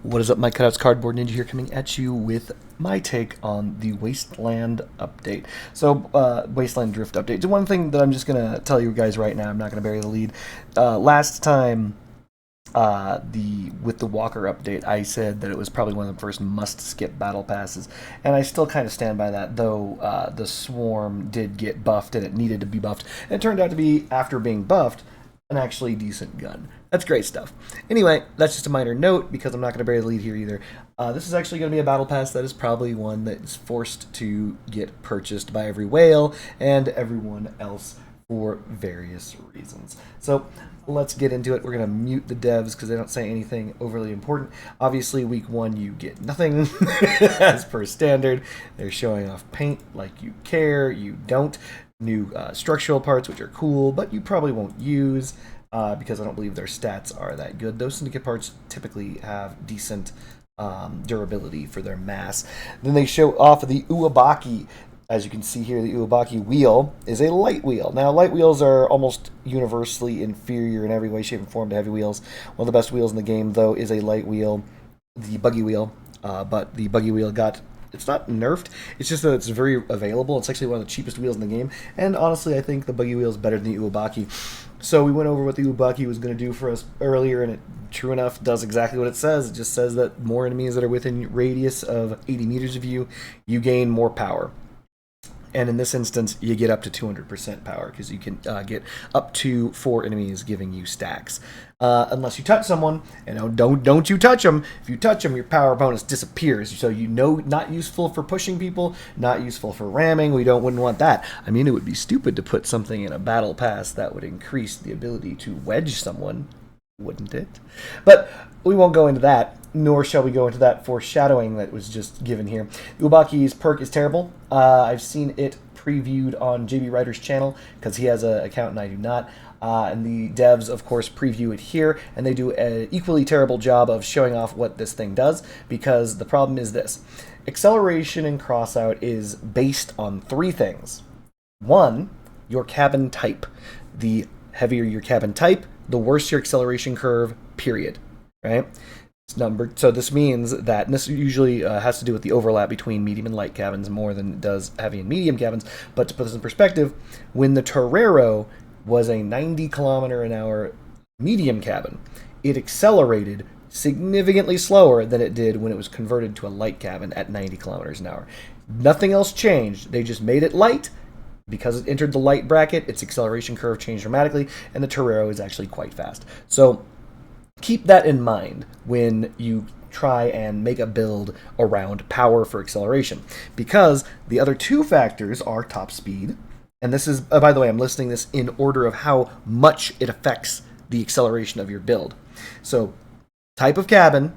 What is up, my cutouts? Cardboard Ninja here, coming at you with my take on the Wasteland update. So, Wasteland Drift update. The one thing that I'm just gonna tell you guys right now, I'm not gonna bury the lead. Last time, with the Walker update, I said that it was probably one of the first must-skip battle passes, and I still kind of stand by that. Though the Swarm did get buffed, and it needed to be buffed, and it turned out to be, after being buffed, an actually decent gun. That's great stuff. Anyway, that's just a minor note because I'm not going to bury the lead here either. This is actually going to be a battle pass that is probably one that is forced to get purchased by every whale and everyone else for various reasons. So let's get into it. We're going to mute the devs because they don't say anything overly important. Obviously, week one, you get nothing as per standard. They're showing off paint like you care. You don't. New structural parts, which are cool, but you probably won't use because I don't believe their stats are that good. Those syndicate parts typically have decent durability for their mass. Then they show off the Uabaki. As you can see here, the Uabaki wheel is a light wheel. Now, light wheels are almost universally inferior in every way, shape, and form to heavy wheels. One of the best wheels in the game, though, is a light wheel, the buggy wheel. But the buggy wheel got... It's not nerfed, it's just that it's very available. It's actually one of the cheapest wheels in the game, and honestly, I think the buggy wheel is better than the Uabaki. So we went over what the Uabaki was going to do for us earlier, and it, true enough, does exactly what it says. It just says that more enemies that are within radius of 80 meters of you, you gain more power. And in this instance, you get up to 200% power, because you can get up to 4 enemies giving you stacks. Unless you touch someone, and don't you touch them. If you touch them, your power bonus disappears. So you know, not useful for pushing people, not useful for ramming. Wouldn't want that. I mean, it would be stupid to put something in a battle pass that would increase the ability to wedge someone, wouldn't it? But we won't go into that, nor shall we go into that foreshadowing that was just given here. Ubaki's perk is terrible. I've seen it previewed on JB Ryder's channel because he has an account and I do not. And the devs, of course, preview it here, and they do an equally terrible job of showing off what this thing does, because the problem is this. Acceleration in Crossout is based on 3 things. 1, your cabin type. The heavier your cabin type, the worse your acceleration curve, period. Right? It's numbered. So this means that, and this usually has to do with the overlap between medium and light cabins more than it does heavy and medium cabins, but to put this in perspective, when the Torero was a 90-kilometer-an-hour medium cabin, it accelerated significantly slower than it did when it was converted to a light cabin at 90 kilometers an hour. Nothing else changed. They just made it light. Because it entered the light bracket, its acceleration curve changed dramatically, and the Torero is actually quite fast. So keep that in mind when you try and make a build around power for acceleration, because the other 2 factors are top speed, and this is, by the way, I'm listing this in order of how much it affects the acceleration of your build. So, type of cabin,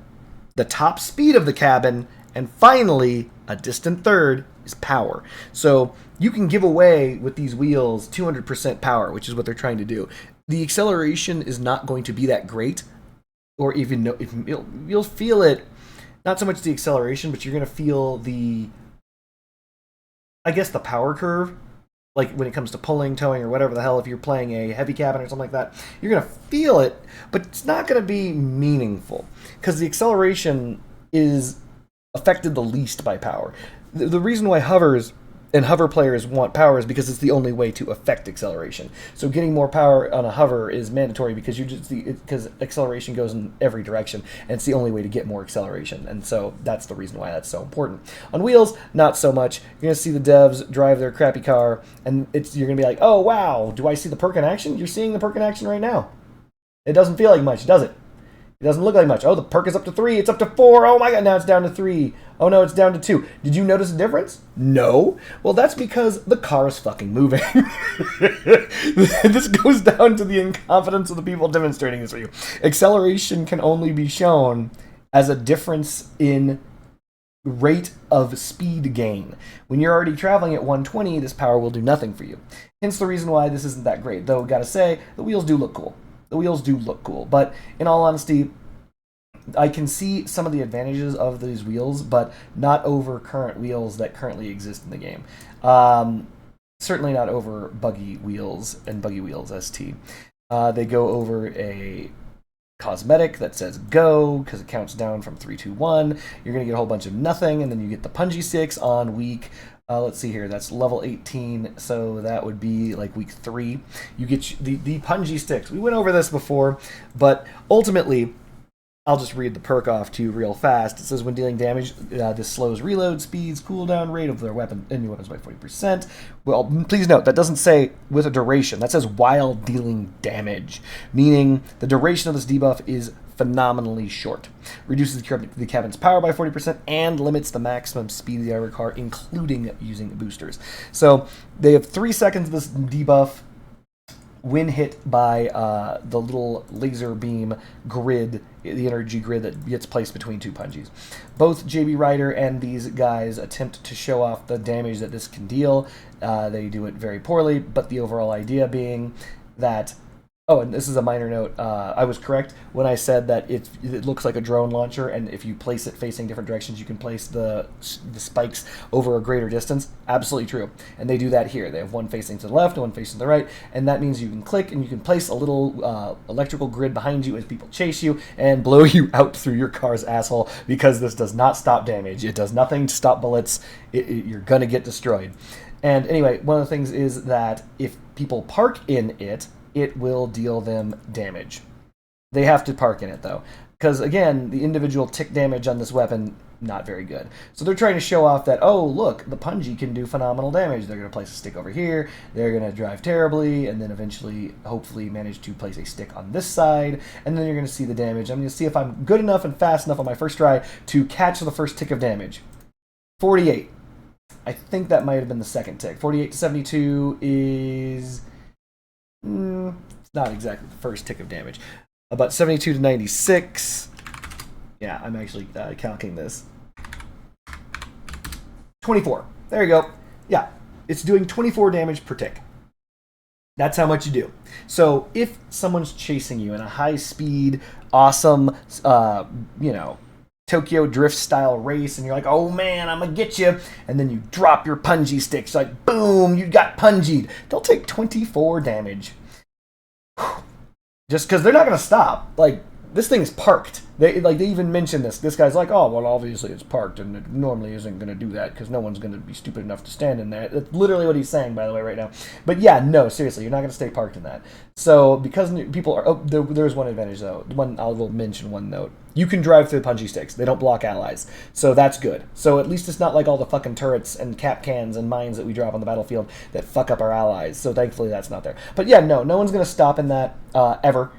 the top speed of the cabin, and finally, a distant third is power. So, you can give away with these wheels 200% power, which is what they're trying to do. The acceleration is not going to be that great, or even if you'll feel it, not so much the acceleration, but you're going to feel the, I guess, the power curve. Like when it comes to pulling, towing, or whatever the hell, if you're playing a heavy cabin or something like that, you're going to feel it, but it's not going to be meaningful because the acceleration is affected the least by power. The reason why hovers and hover players want power is because it's the only way to affect acceleration. So getting more power on a hover is mandatory because because acceleration goes in every direction, and it's the only way to get more acceleration. And so that's the reason why that's so important. On wheels, not so much. You're gonna see the devs drive their crappy car, and you're gonna be like, oh wow, do I see the perk in action? You're seeing the perk in action right now. It doesn't feel like much, does it? It doesn't look like much. Oh, the perk is up to 3. It's up to 4. Oh my god, now it's down to 3. Oh no, it's down to 2. Did you notice a difference? No. Well, that's because the car is fucking moving. This goes down to the incompetence of the people demonstrating this for you. Acceleration can only be shown as a difference in rate of speed gain. When you're already traveling at 120, this power will do nothing for you. Hence the reason why this isn't that great. Though, gotta say, the wheels do look cool. The wheels do look cool, but in all honesty, I can see some of the advantages of these wheels, but not over current wheels that currently exist in the game. Certainly not over buggy wheels and buggy wheels ST. They go over a cosmetic that says go because it counts down from 3, 2, 1. You're going to get a whole bunch of nothing, and then you get the punji sticks on week, let's see here, that's level 18, so that would be like week 3. You get the punji sticks. We went over this before, but ultimately, I'll just read the perk off to you real fast. It says when dealing damage, this slows reload speeds, cooldown rate of their weapon, enemy weapons by 40%. Well, please note, that doesn't say with a duration. That says while dealing damage, meaning the duration of this debuff is phenomenally short. Reduces the cabin's power by 40% and limits the maximum speed of the armor car, including using boosters. So they have 3 seconds of this debuff when hit by the little laser beam grid, the energy grid that gets placed between 2 punjies. Both JB Rider and these guys attempt to show off the damage that this can deal. They do it very poorly, but the overall idea being that... Oh, and this is a minor note. I was correct when I said that it looks like a drone launcher, and if you place it facing different directions, you can place the spikes over a greater distance. Absolutely true. And they do that here. They have one facing to the left and one facing to the right, and that means you can click and you can place a little electrical grid behind you as people chase you and blow you out through your car's asshole, because this does not stop damage. It does nothing to stop bullets. You're going to get destroyed. And anyway, one of the things is that if people park in it, it will deal them damage. They have to park in it, though, because, again, the individual tick damage on this weapon, not very good. So they're trying to show off that, oh, look, the punji can do phenomenal damage. They're going to place a stick over here, they're going to drive terribly, and then eventually, hopefully, manage to place a stick on this side, and then you're going to see the damage. I'm going to see if I'm good enough and fast enough on my first try to catch the first tick of damage. 48. I think that might have been the second tick. 48 to 72 is... it's not exactly the first tick of damage. About 72 to 96. Yeah, I'm actually calculating this. 24. There you go. Yeah, it's doing 24 damage per tick. That's how much you do. So if someone's chasing you in a high-speed, awesome, Tokyo Drift style race, and you're like, oh man, I'm gonna get you, and then you drop your punji sticks, like boom, you got punjied. They'll take 24 damage. Just because they're not gonna stop. Like, this thing's parked. They even mention this. This guy's like, oh, well, obviously it's parked, and it normally isn't going to do that because no one's going to be stupid enough to stand in there. That's literally what he's saying, by the way, right now. But yeah, no, seriously, you're not going to stay parked in that. So because people are... Oh, there's one advantage, though. I will mention one note. You can drive through the punji sticks. They don't block allies. So that's good. So at least it's not like all the fucking turrets and cap cans and mines that we drop on the battlefield that fuck up our allies. So thankfully that's not there. But yeah, no one's going to stop in that ever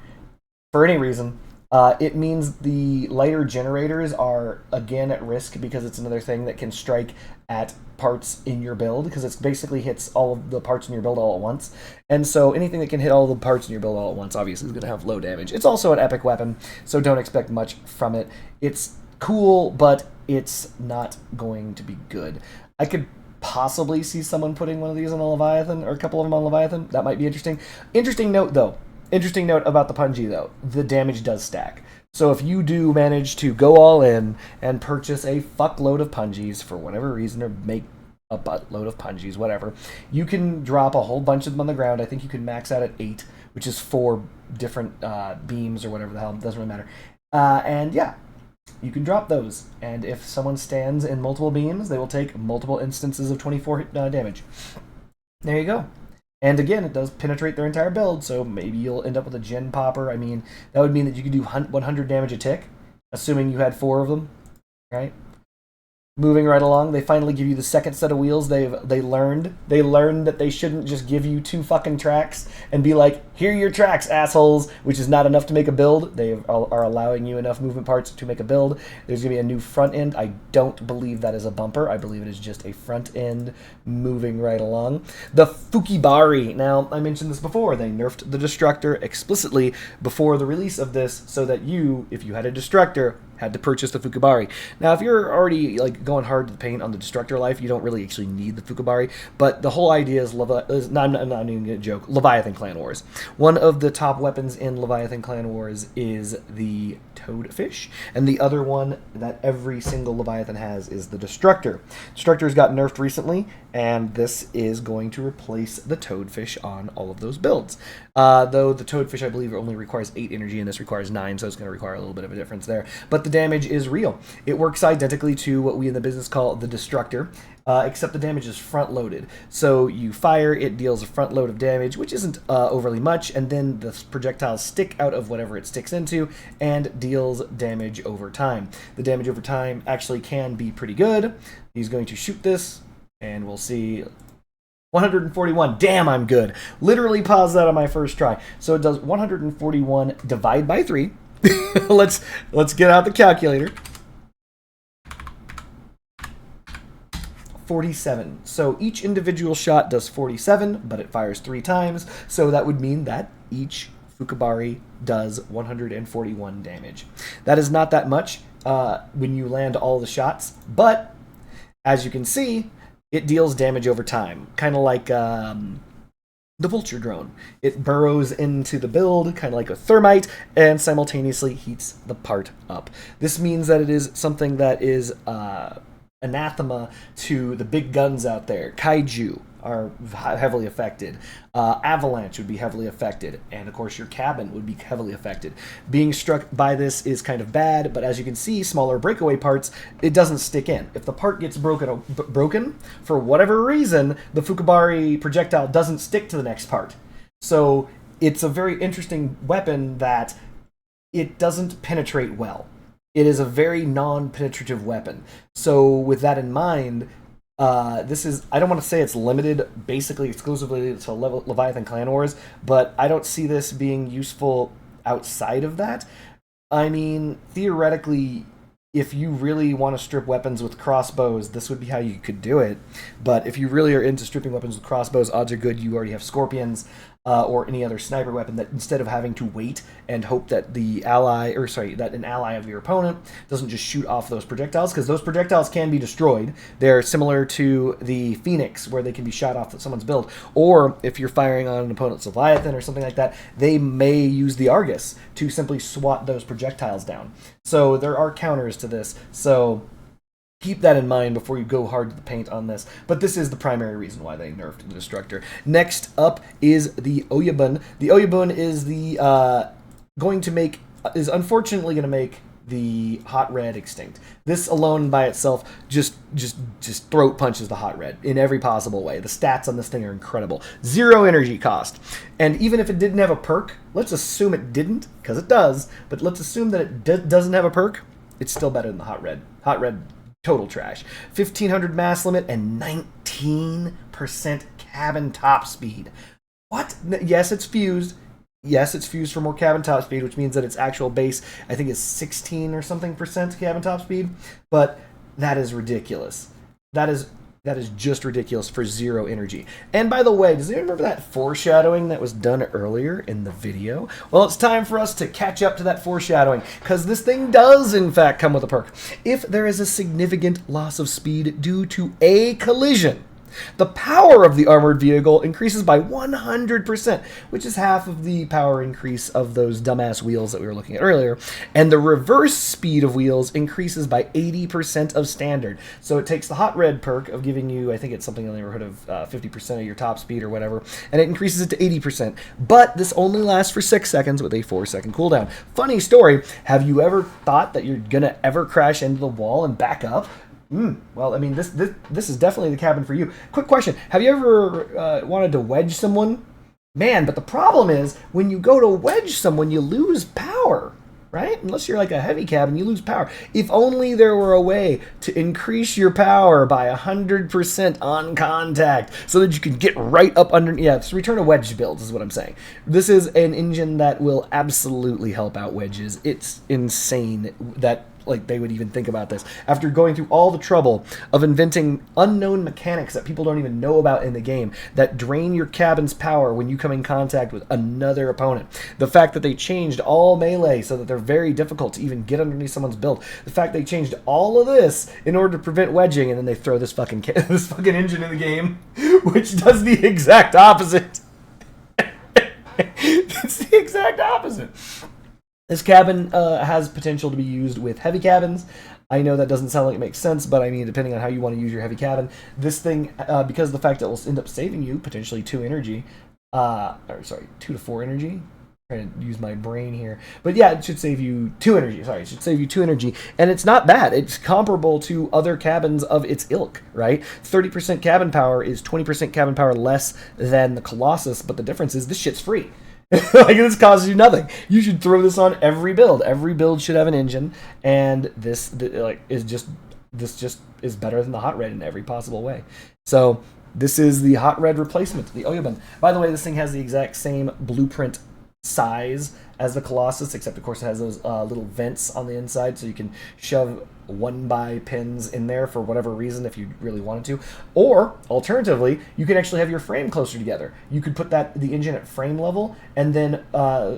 for any reason. It means the lighter generators are, again, at risk because it's another thing that can strike at parts in your build, because it basically hits all of the parts in your build all at once. And so anything that can hit all the parts in your build all at once, obviously, is going to have low damage. It's also an epic weapon, so don't expect much from it. It's cool, but it's not going to be good. I could possibly see someone putting one of these on a Leviathan, or a couple of them on Leviathan. That might be interesting. Interesting note, though. Interesting note about the punji, though. The damage does stack. So if you do manage to go all in and purchase a fuckload of punjis for whatever reason, or make a buttload of punjis, whatever, you can drop a whole bunch of them on the ground. I think you can max out at 8, which is 4 different beams or whatever the hell. It doesn't really matter. And yeah, you can drop those. And if someone stands in multiple beams, they will take multiple instances of 24 damage. There you go. And again, it does penetrate their entire build, so maybe you'll end up with a gen popper. I mean, that would mean that you could do 100 damage a tick, assuming you had 4 of them, right? Moving right along, they finally give you the second set of wheels. They learned that they shouldn't just give you 2 fucking tracks and be like, here are your tracks, assholes, which is not enough to make a build. They are allowing you enough movement parts to make a build. There's going to be a new front end. I don't believe that is a bumper. I believe it is just a front end moving right along. The Fukari. Now, I mentioned this before. They nerfed the Destructor explicitly before the release of this so that you, if you had a Destructor, had to purchase the Fukari. Now, if you're already like going hard to the paint on the Destructor life, you don't really actually need the Fukari. But the whole idea is, I'm not even gonna joke, Leviathan Clan Wars. One of the top weapons in Leviathan Clan Wars is the Toadfish, and the other one that every single Leviathan has is the Destructor. Destructor's got nerfed recently, and this is going to replace the Toadfish on all of those builds. Though the Toadfish, I believe, only requires 8 energy, and this requires 9, so it's going to require a little bit of a difference there. But the damage is real. It works identically to what we in the business call the Destructor, except the damage is front-loaded. So you fire, it deals a front load of damage, which isn't overly much, and then the projectiles stick out of whatever it sticks into and deals damage over time. The damage over time actually can be pretty good. He's going to shoot this, and we'll see. 141. Damn, I'm good. Literally paused that on my first try. So it does 141 divide by 3. let's get out the calculator. 47. So each individual shot does 47, but it fires 3 times. So that would mean that each Fukari does 141 damage. That is not that much when you land all the shots, but as you can see, it deals damage over time, kind of like the Vulture Drone. It burrows into the build, kind of like a thermite, and simultaneously heats the part up. This means that it is something that is anathema to the big guns out there. Kaiju are heavily affected. Avalanche would be heavily affected. And of course your cabin would be heavily affected. Being struck by this is kind of bad, but as you can see, smaller breakaway parts, it doesn't stick in. If the part gets broken for whatever reason, the Fukari projectile doesn't stick to the next part. So it's a very interesting weapon that it doesn't penetrate well. It is a very non-penetrative weapon. So with that in mind, this is, I don't want to say it's limited basically exclusively to Leviathan Clan Wars, but I don't see this being useful outside of that. I mean, theoretically, if you really want to strip weapons with crossbows, this would be how you could do it. But if you really are into stripping weapons with crossbows, odds are good you already have scorpions or any other sniper weapon that instead of having to wait and hope that that an ally of your opponent doesn't just shoot off those projectiles, because those projectiles can be destroyed. They're similar to the Phoenix, where they can be shot off someone's build. Or if you're firing on an opponent's Leviathan or something like that, they may use the Argus to simply swat those projectiles down. So there are counters to this. So keep that in mind before you go hard to the paint on this. But this is the primary reason why they nerfed the Destructor. Next up is the Oyabun. The Oyabun is unfortunately going to make the Hot Red extinct. This alone by itself just throat punches the Hot Red in every possible way. The stats on this thing are incredible. 0 energy cost. And even if it didn't have a perk, let's assume it didn't, because it does, but let's assume that it doesn't have a perk, it's still better than the Hot Red. Hot Red, total trash. 1500 mass limit and 19% cabin top speed. What? Yes, it's fused. Yes, it's fused for more cabin top speed, which means that its actual base, I think, is 16 or something percent cabin top speed. But that is ridiculous. That is just ridiculous for 0 energy. And by the way, does anyone remember that foreshadowing that was done earlier in the video? Well, it's time for us to catch up to that foreshadowing, because this thing does, in fact, come with a perk. If there is a significant loss of speed due to a collision, the power of the armored vehicle increases by 100%, which is half of the power increase of those dumbass wheels that we were looking at earlier. And the reverse speed of wheels increases by 80% of standard. So it takes the Hot Red perk of giving you, I think it's something in the neighborhood of 50% of your top speed or whatever, and it increases it to 80%. But this only lasts for 6 seconds with a 4-second cooldown. Funny story, have you ever thought that you're going to ever crash into the wall and back up? Well, I mean, this is definitely the cabin for you. Quick question. Have you ever wanted to wedge someone? Man, but the problem is, when you go to wedge someone, you lose power, right? Unless you're like a heavy cabin, you lose power. If only there were a way to increase your power by 100% on contact so that you can get right up under... Yeah, it's return to wedge builds is what I'm saying. This is an engine that will absolutely help out wedges. It's insane that like they would even think about this. After going through all the trouble of inventing unknown mechanics that people don't even know about in the game that drain your cabin's power when you come in contact with another opponent. The fact that they changed all melee so that they're very difficult to even get underneath someone's build. The fact they changed all of this in order to prevent wedging, and then they throw this fucking engine in the game, which does the exact opposite. It's the exact opposite. This cabin has potential to be used with heavy cabins. I know that doesn't sound like it makes sense, but I mean, depending on how you want to use your heavy cabin, this thing, because of the fact that it will end up saving you potentially 2 energy, 2 to 4 energy. I'm trying to use my brain here, but yeah, it should save you 2 energy. Sorry, it should save you 2 energy, and it's not bad. It's comparable to other cabins of its ilk, right? 30% cabin power is 20% cabin power less than the Colossus, but the difference is this shit's free. Like, this costs you nothing. You should throw this on every build. Every build should have an engine, and this is better than the hot red in every possible way. So this is the hot red replacement, the Oyabun. By the way, this thing has the exact same blueprint size as the Colossus, except of course it has those little vents on the inside, so you can shove 1x pins in there for whatever reason if you really wanted to. Or alternatively, you can actually have your frame closer together. You could put the engine at frame level and then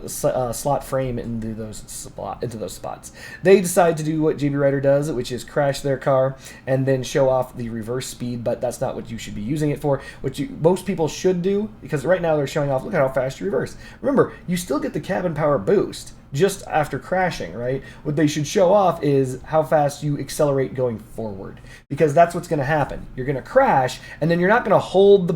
slot frame into those spots. They decide to do what JB Ryder does, which is crash their car and then show off the reverse speed, but that's not what you should be using it for. What most people should do, because right now they're showing off, look at how fast you reverse. Remember, you still get the cabin power boost just after crashing, right? What they should show off is how fast you accelerate going forward, because that's what's going to happen. You're going to crash, and then you're not going to hold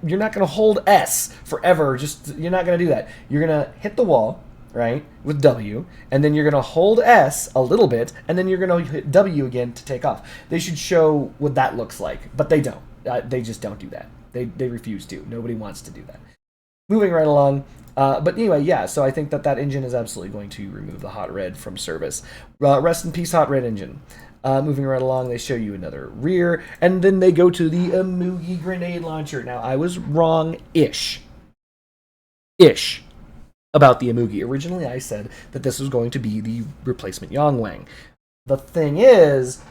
you're not going to hold S forever. You're not going to do that. You're going to hit the wall, right, with W, and then you're going to hold S a little bit, and then you're going to hit W again to take off. They should show what that looks like, but they don't. They just don't do that. They refuse to. Nobody wants to do that. Moving right along. But anyway, yeah, so I think that engine is absolutely going to remove the hot red from service. Rest in peace, hot red engine. Moving right along, they show you another rear, and then they go to the Amugi grenade launcher. Now, I was wrong-ish. About the Amugi. Originally, I said that this was going to be the replacement Yongwang. The thing is,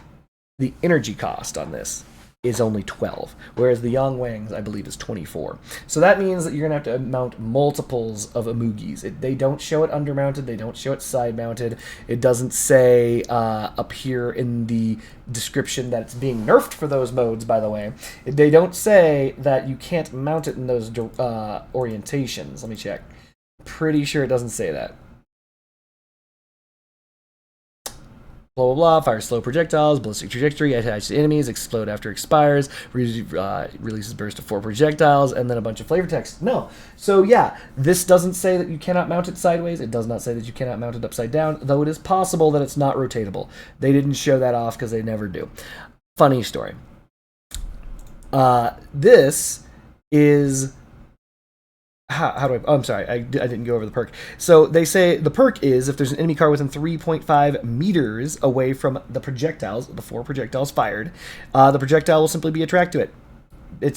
the energy cost on this is only 12, whereas the Yongwangs, I believe, is 24. So that means that you're going to have to mount multiples of Amugis. They don't show it undermounted, they don't show it side-mounted. It doesn't say up here in the description that it's being nerfed for those modes, by the way. They don't say that you can't mount it in those orientations. Let me check. Pretty sure it doesn't say that. Blah, blah, blah, fire slow projectiles, ballistic trajectory, attached to enemies, explode after expires, releases burst of 4 projectiles, and then a bunch of flavor text. No. So yeah, this doesn't say that you cannot mount it sideways. It does not say that you cannot mount it upside down, though it is possible that it's not rotatable. They didn't show that off because they never do. Funny story. This is... How do I... Oh, I'm sorry, I didn't go over the perk. So they say the perk is if there's an enemy car within 3.5 meters away from the projectiles, the 4 projectiles fired, the projectile will simply be attracted to it.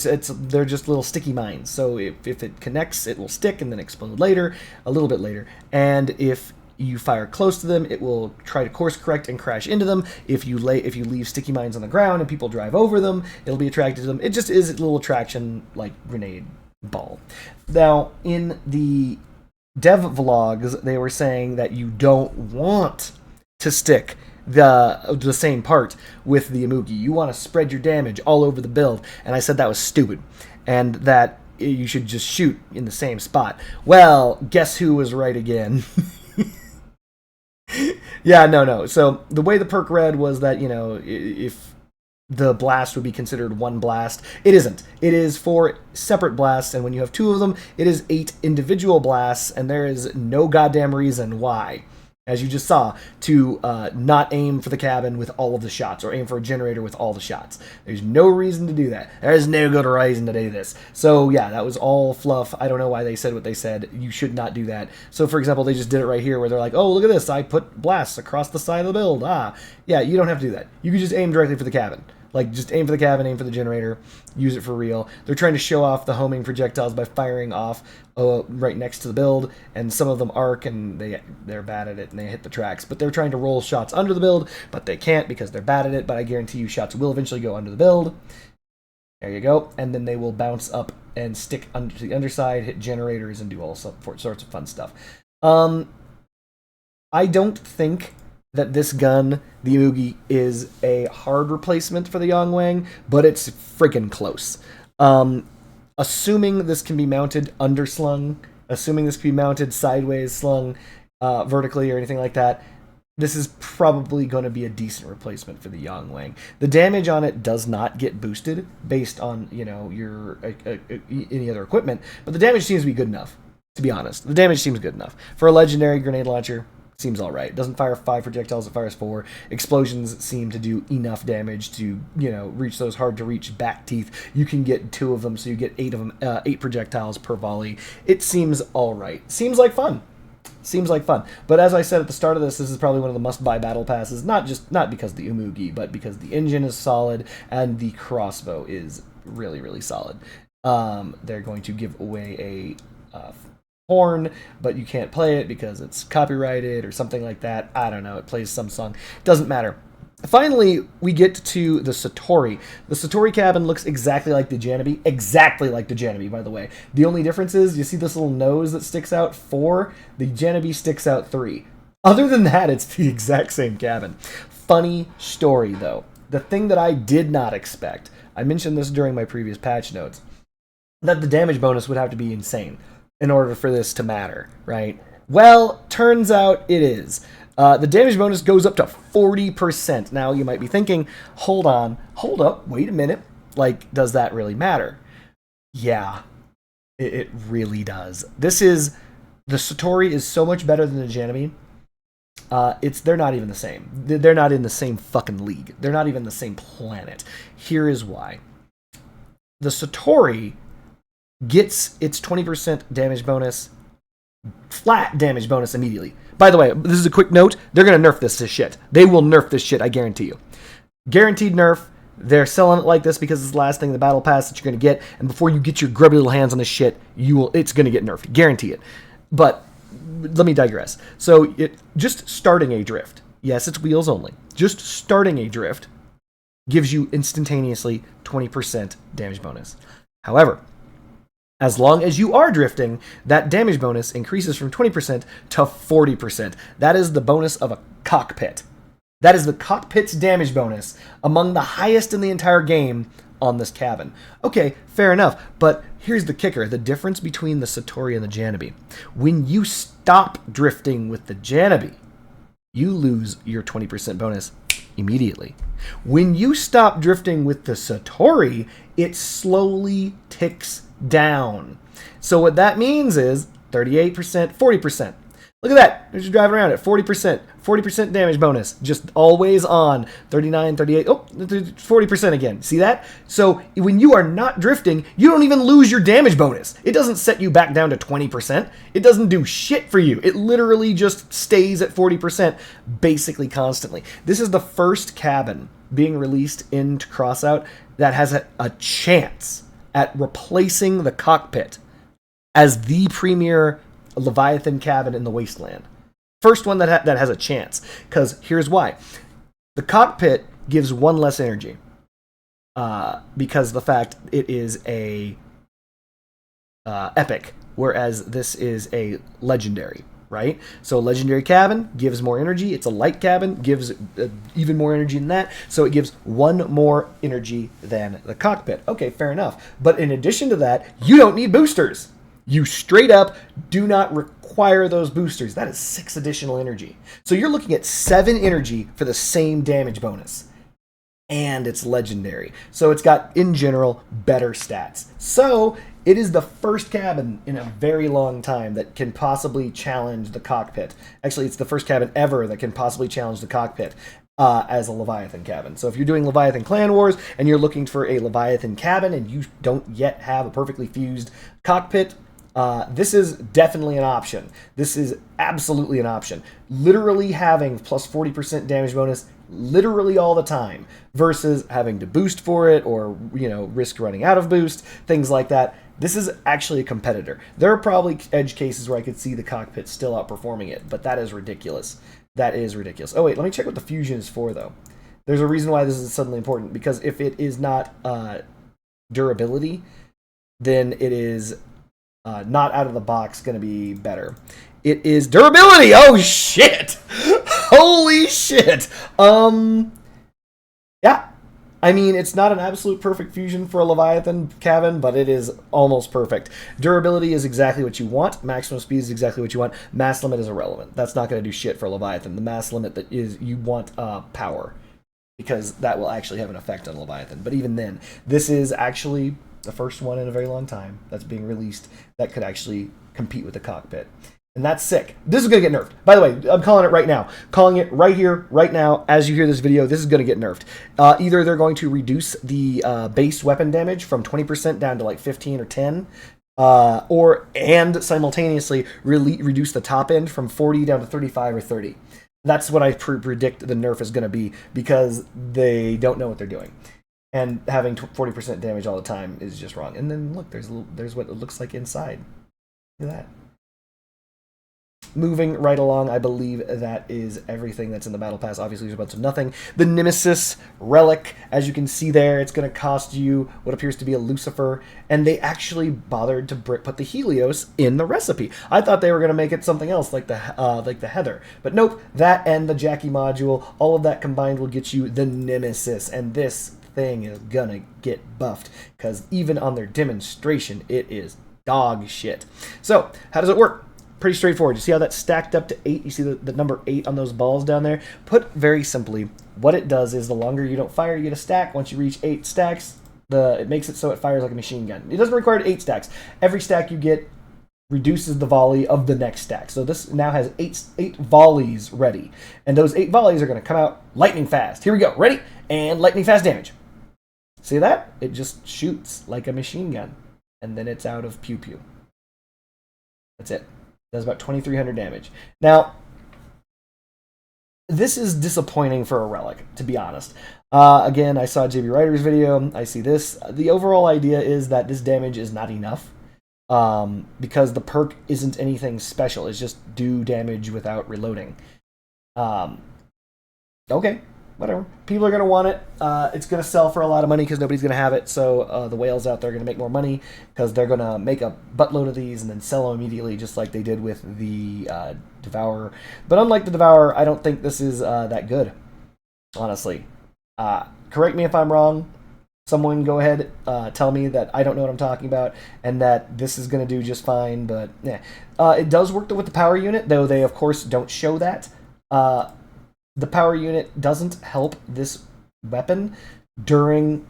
They're just little sticky mines. So if it connects, it will stick and then explode later, a little bit later. And if you fire close to them, it will try to course correct and crash into them. If you leave sticky mines on the ground and people drive over them, it'll be attracted to them. It just is a little attraction like grenade ball. Now, in the dev vlogs, they were saying that you don't want to stick the same part with the Amugi. You want to spread your damage all over the build, and I said that was stupid, and that you should just shoot in the same spot. Well, guess who was right again? Yeah, no. So the way the perk read was that, if the blast would be considered one blast. It isn't. It is 4 separate blasts, and when you have 2 of them, it is 8 individual blasts, and there is no goddamn reason why, as you just saw, to not aim for the cabin with all of the shots, or aim for a generator with all the shots. There's no reason to do that. There is no good reason to do this. So yeah, that was all fluff. I don't know why they said what they said. You should not do that. So for example, they just did it right here where they're like, oh, look at this. I put blasts across the side of the build. Yeah, you don't have to do that. You can just aim directly for the cabin. Like, just aim for the cabin, aim for the generator, use it for real. They're trying to show off the homing projectiles by firing off right next to the build, and some of them arc, and they're bad at it, and they hit the tracks. But they're trying to roll shots under the build, but they can't because they're bad at it, but I guarantee you shots will eventually go under the build. There you go. And then they will bounce up and stick under to the underside, hit generators, and do all sorts of fun stuff. I don't think that this gun, the Umugi, is a hard replacement for the Yongwang, but it's freaking close. Assuming this can be mounted underslung, assuming this can be mounted sideways slung, vertically or anything like that, this is probably going to be a decent replacement for the Yongwang. The damage on it does not get boosted based on, you know, your any other equipment, but the damage seems to be good enough, to be honest. The damage seems good enough. For a legendary grenade launcher, seems alright. It doesn't fire 5 projectiles, it fires 4. Explosions seem to do enough damage to, you know, reach those hard-to-reach back teeth. You can get 2 of them, so you get 8 of them, 8 projectiles per volley. It seems alright. Seems like fun. Seems like fun. But as I said at the start of this is probably one of the must-buy battle passes, not because of the Umugi, but because the engine is solid and the crossbow is really, really solid. They're going to give away a horn, but you can't play it because it's copyrighted or something like that. I don't know. It plays some song. Doesn't matter. Finally, we get to the Satori. The Satori cabin looks exactly like the Janabi. Exactly like the Janabi, by the way. The only difference is, you see this little nose that sticks out 4? The Janabi sticks out 3. Other than that, it's the exact same cabin. Funny story, though. The thing that I did not expect, I mentioned this during my previous patch notes, that the damage bonus would have to be insane in order for this to matter, right? Well, turns out it is. The damage bonus goes up to 40%. Now, you might be thinking, hold up, wait a minute. Like, does that really matter? Yeah, it really does. The Satori is so much better than the Janabi. They're not even the same. They're not in the same fucking league. They're not even the same planet. Here is why. The Satori gets its 20% damage bonus, flat damage bonus immediately. By the way, this is a quick note. They're going to nerf this shit. They will nerf this shit, I guarantee you. Guaranteed nerf. They're selling it like this because it's the last thing in the battle pass that you're going to get, and before you get your grubby little hands on this shit, it's going to get nerfed. Guarantee it. But let me digress. So, just starting a drift. Yes, it's wheels only. Just starting a drift gives you instantaneously 20% damage bonus. However, as long as you are drifting, that damage bonus increases from 20% to 40%. That is the bonus of a cockpit. That is the cockpit's damage bonus, among the highest in the entire game on this cabin. Okay, fair enough, but here's the kicker. The difference between the Satori and the Janabi. When you stop drifting with the Janabi, you lose your 20% bonus immediately. When you stop drifting with the Satori, it slowly ticks down. So what that means is 38%, 40%. Look at that. They're just driving around at 40%. 40% damage bonus. Just always on. 39, 38. Oh, 40% again. See that? So when you are not drifting, you don't even lose your damage bonus. It doesn't set you back down to 20%. It doesn't do shit for you. It literally just stays at 40% basically constantly. This is the first cabin being released into Crossout that has a chance at replacing the cockpit as the premier Leviathan cabin in the Wasteland. First one that has a chance. Because here's why. The cockpit gives 1 less energy. Because of the fact it is a epic, whereas this is a legendary, right? So a legendary cabin gives more energy. It's a light cabin, gives even more energy than that. So it gives 1 more energy than the cockpit. Okay, fair enough. But in addition to that, you don't need boosters. You straight up do not require those boosters. That is 6 additional energy. So you're looking at 7 energy for the same damage bonus. And it's legendary. So it's got, in general, better stats. So it is the first cabin in a very long time that can possibly challenge the cockpit. Actually, it's the first cabin ever that can possibly challenge the cockpit as a Leviathan cabin. So if you're doing Leviathan Clan Wars and you're looking for a Leviathan cabin and you don't yet have a perfectly fused cockpit, this is definitely an option. This is absolutely an option. Literally having plus 40% damage bonus literally all the time versus having to boost for it or, you know, risk running out of boost, things like that. This is actually a competitor. There are probably edge cases where I could see the cockpit still outperforming it, but that is ridiculous. That is ridiculous. Oh, wait, let me check what the fusion is for, though. There's a reason why this is suddenly important, because if it is not durability, then it is not out of the box going to be better. It is durability! Oh, shit! Holy shit! Yeah. I mean, it's not an absolute perfect fusion for a Leviathan cabin, but it is almost perfect. Durability is exactly what you want. Maximum speed is exactly what you want. Mass limit is irrelevant. That's not going to do shit for a Leviathan. The mass limit that is, you want power, because that will actually have an effect on Leviathan. But even then, this is actually the first one in a very long time that's being released that could actually compete with the cockpit. And that's sick. This is going to get nerfed. By the way, I'm calling it right now. Calling it right here, right now, as you hear this video, this is going to get nerfed. Either they're going to reduce the base weapon damage from 20% down to like 15 or 10, and simultaneously reduce the top end from 40 down to 35 or 30. That's what I predict the nerf is going to be, because they don't know what they're doing. And having 40% damage all the time is just wrong. And then look, there's what it looks like inside. Look at that. Moving right along, I believe that is everything that's in the Battle Pass. Obviously, there's a bunch of nothing. The Nemesis Relic, as you can see there, it's going to cost you what appears to be a Lucifer, and they actually bothered to put the Helios in the recipe. I thought they were going to make it something else, like the Heather, but nope. That and the Jackie module, all of that combined will get you the Nemesis, and this thing is gonna get buffed, because even on their demonstration, it is dog shit. So, how does it work? Pretty straightforward. You see how that's stacked up to 8? You see the number 8 on those balls down there? Put very simply, what it does is the longer you don't fire, you get a stack. Once you reach 8 stacks, it makes it so it fires like a machine gun. It doesn't require 8 stacks. Every stack you get reduces the volley of the next stack. So this now has 8 volleys ready. And those 8 volleys are going to come out lightning fast. Here we go. Ready? And lightning fast damage. See that? It just shoots like a machine gun. And then it's out of pew-pew. That's it. Does about 2,300 damage. Now, this is disappointing for a relic, to be honest. Again, I saw JB Ryder's video. I see this. The overall idea is that this damage is not enough, because the perk isn't anything special. It's just do damage without reloading. Okay, whatever. People are going to want it. It's going to sell for a lot of money because nobody's going to have it. So the whales out there are going to make more money because they're going to make a buttload of these and then sell them immediately, just like they did with the Devourer. But unlike the Devourer, I don't think this is that good, honestly. Correct me if I'm wrong. Someone go ahead, tell me that I don't know what I'm talking about and that this is going to do just fine. But yeah, it does work with the power unit, though they, of course, don't show that. The power unit doesn't help this weapon during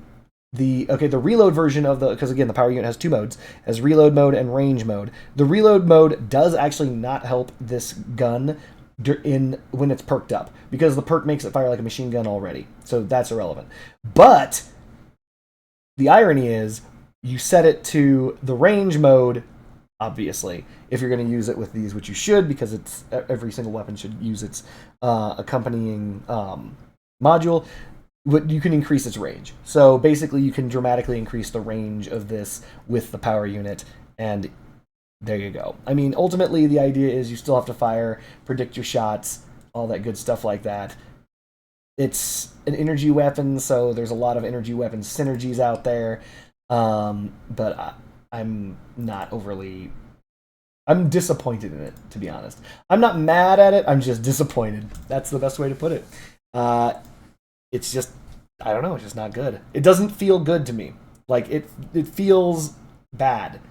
the reload version of because again, the power unit has 2 modes, has reload mode and range mode. The reload mode does actually not help this gun when it's perked up, because the perk makes it fire like a machine gun already. So that's irrelevant. But the irony is you set it to the range mode, obviously, if you're going to use it with these, which you should, because it's every single weapon should use its accompanying module. But you can increase its range. So basically, you can dramatically increase the range of this with the power unit, and there you go. I mean, ultimately, the idea is you still have to fire, predict your shots, all that good stuff like that. It's an energy weapon, so there's a lot of energy weapon synergies out there. But I'm not overly... I'm disappointed in it, to be honest. I'm not mad at it, I'm just disappointed. That's the best way to put it. It's just, I don't know, it's just not good. It doesn't feel good to me. Like, it feels bad.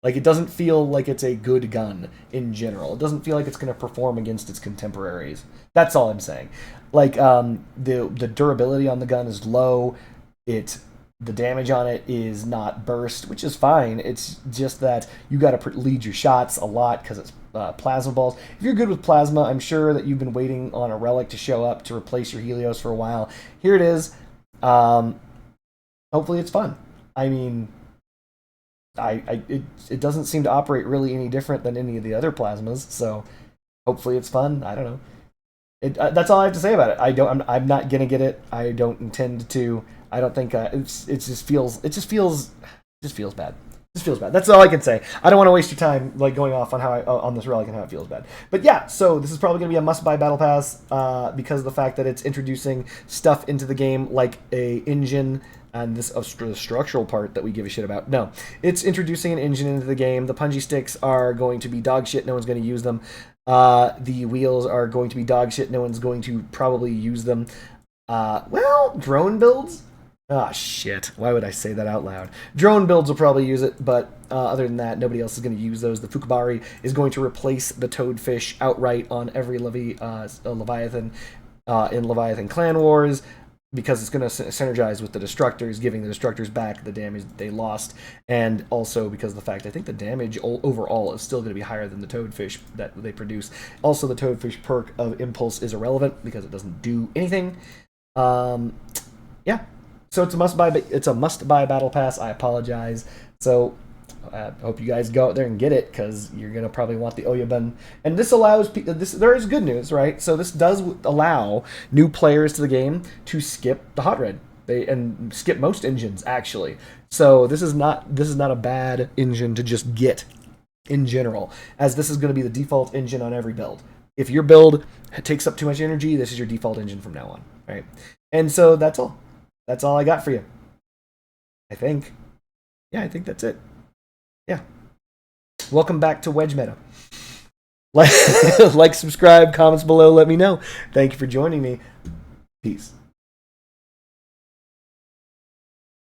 Like, it doesn't feel like it's a good gun in general. It doesn't feel like it's going to perform against its contemporaries. That's all I'm saying. Like, the durability on the gun is low. The damage on it is not burst, which is fine. It's just that you got to lead your shots a lot because it's plasma balls. If you're good with plasma, I'm sure that you've been waiting on a relic to show up to replace your Helios for a while. Here it is. Hopefully it's fun. I mean, it doesn't seem to operate really any different than any of the other plasmas, so hopefully it's fun. I don't know. That's all I have to say about it. I'm not gonna get it. I don't intend to. I don't think it just feels bad. Just feels bad. That's all I can say. I don't want to waste your time like going off on on this relic and how it feels bad. But yeah, so this is probably going to be a must-buy battle pass because of the fact that it's introducing stuff into the game like a engine and this the structural part that we give a shit about. No, it's introducing an engine into the game. The punji sticks are going to be dog shit. No one's going to use them. The wheels are going to be dog shit. No one's going to probably use them. Well, drone builds. Ah, shit. Why would I say that out loud? Drone builds will probably use it, but other than that, nobody else is going to use those. The Fukari is going to replace the Toadfish outright on every Leviathan in Leviathan Clan Wars because it's going to synergize with the Destructors, giving the Destructors back the damage they lost, and also because of the fact I think the damage overall is still going to be higher than the Toadfish that they produce. Also, the Toadfish perk of Impulse is irrelevant because it doesn't do anything. Yeah. So it's a must-buy. It's a must-buy battle pass. I apologize. So I hope you guys go out there and get it because you're gonna probably want the Oyabun. And this allows this. There is good news, right? So this does allow new players to the game to skip the hot red. And skip most engines actually. So this is not a bad engine to just get in general, as this is going to be the default engine on every build. If your build takes up too much energy, this is your default engine from now on, right? And so that's all. That's all I got for you. I think. Yeah, I think that's it. Yeah. Welcome back to Wedge Meta. Like, subscribe, comments below, let me know. Thank you for joining me. Peace.